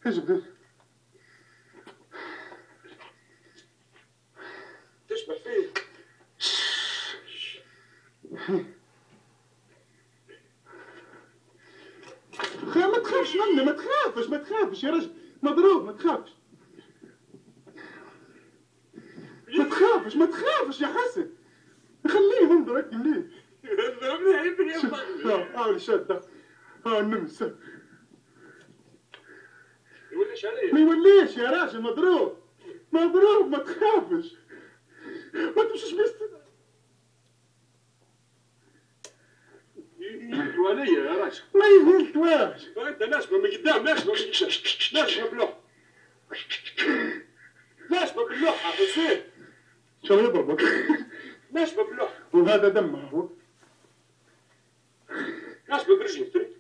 اجبد. تشبح فيه. ما تخافش مني، ما تخافش يا رجل، مضروب، ما تخافش. ما تخافش يا حسن، خليه ينظر هيك مليح. شده النمس. ما يوليش عليه. ما يوليش يا راجل، مضروب ما تخافش، ما تمشيش يهلتوا عليا يا راجل. ما يهلتواش. انت ناشبه من قدام، ناشبه باللوحه. ناشبه باللوحه حسين. شو يضربك؟ ناشبه باللوحه. وهذا دمه هو. ناشبه برجلك.